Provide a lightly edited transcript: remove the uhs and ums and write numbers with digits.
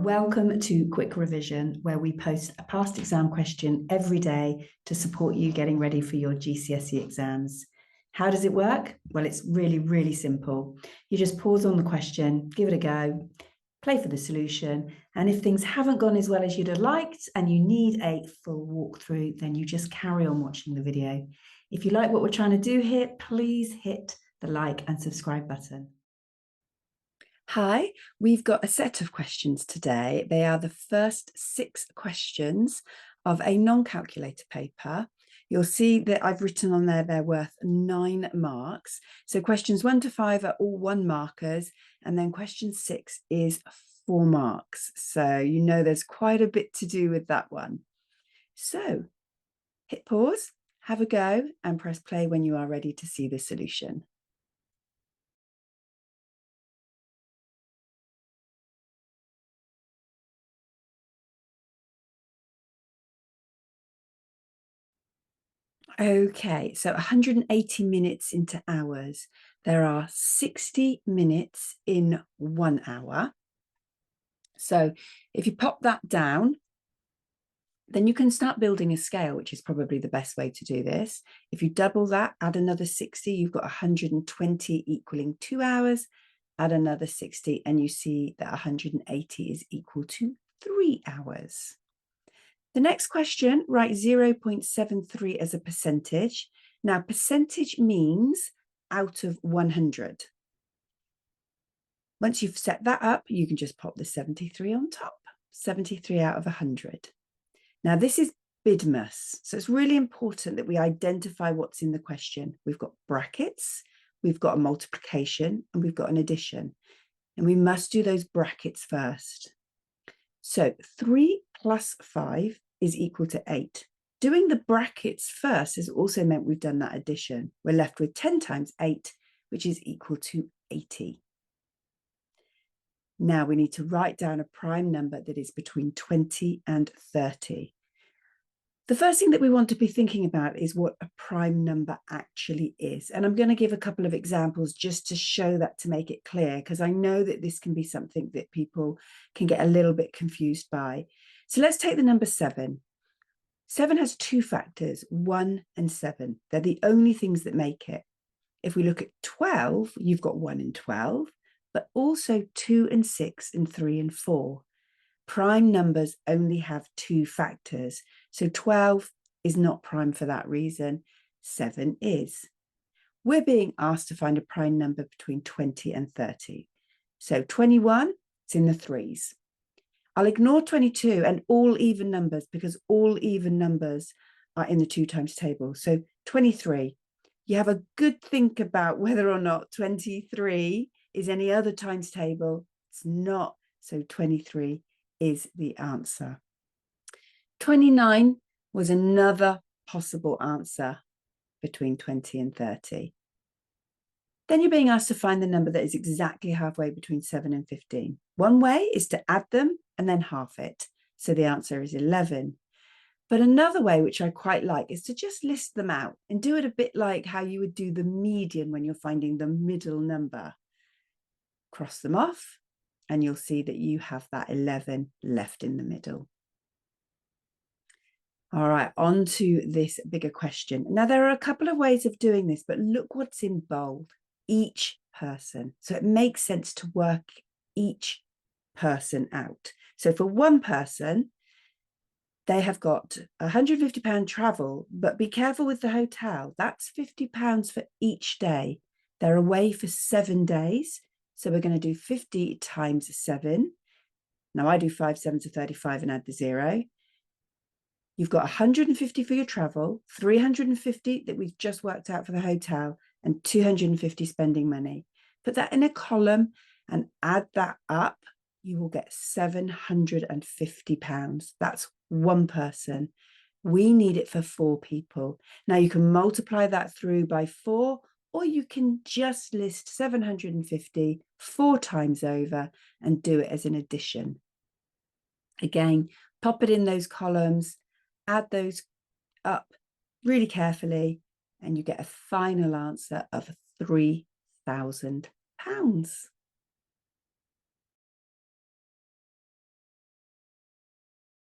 Welcome to Quick Revision, where we post a past exam question every day to support you getting ready for your GCSE exams. How does it work? Well, it's really, really simple. You just pause on the question, give it a go, play for the solution, and if things haven't gone as well as you'd have liked and you need a full walkthrough, then you just carry on watching the video. If you like what we're trying to do here, please hit the like and subscribe button. Hi, we've got a set of questions today. They are the first 6 questions of a non-calculator paper. You'll see that I've written on there they're worth 9 marks. So questions 1 to 5 are all 1 markers, and then question 6 is 4 marks. So you know there's quite a bit to do with that one. So hit pause, have a go, and press play when you are ready to see the solution. Okay, so 180 minutes into hours. There are 60 minutes in 1 hour. So if you pop that down, then you can start building a scale, which is probably the best way to do this. If you double that, add another 60, you've got 120 equaling 2 hours, add another 60, and you see that 180 is equal to 3 hours. The next question, write 0.73 as a percentage. Now, percentage means out of 100. Once you've set that up, you can just pop the 73 on top, 73 out of 100. Now, this is BIDMAS, so it's really important that we identify what's in the question. We've got brackets, we've got a multiplication, and we've got an addition. And we must do those brackets first. So 3 plus 5 is equal to 8. Doing the brackets first has also meant we've done that addition. We're left with 10 times 8, which is equal to 80. Now we need to write down a prime number that is between 20 and 30. The first thing that we want to be thinking about is what a prime number actually is. And I'm going to give a couple of examples just to show that, to make it clear, because I know that this can be something that people can get a little bit confused by. So let's take the number 7. 7 has 2 factors, 1 and 7. They're the only things that make it. If we look at 12, you've got 1 and 12, but also 2 and 6 and 3 and 4. Prime numbers only have 2 factors. So 12 is not prime for that reason. 7 is. We're being asked to find a prime number between 20 and 30. So 21, it's in the 3s. I'll ignore 22 and all even numbers because all even numbers are in the 2 times table. So 23, you have a good think about whether or not 23 is any other times table. It's not. So 23 is the answer. 29 was another possible answer between 20 and 30. Then you're being asked to find the number that is exactly halfway between 7 and 15. One way is to add them and then half it. So the answer is 11. But another way, which I quite like, is to just list them out and do it a bit like how you would do the median when you're finding the middle number. Cross them off, and you'll see that you have that 11 left in the middle. All right, on to this bigger question. Now, there are a couple of ways of doing this, but look what's in bold. Each person. So it makes sense to work each person out. So for one person, they have got £150 travel, but be careful with the hotel. That's £50 for each day. They're away for 7 days. So we're going to do 50 times 7. Now I do 5 7s are 35 and add the 0. You've got 150 for your travel, 350 that we've just worked out for the hotel, and 250 spending money. Put that in a column and add that up. You will get £750. That's one person. We need it for 4 people. Now you can multiply that through by 4, or you can just list 750 4 times over and do it as an addition. Again, pop it in those columns, add those up really carefully, and you get a final answer of £3,000.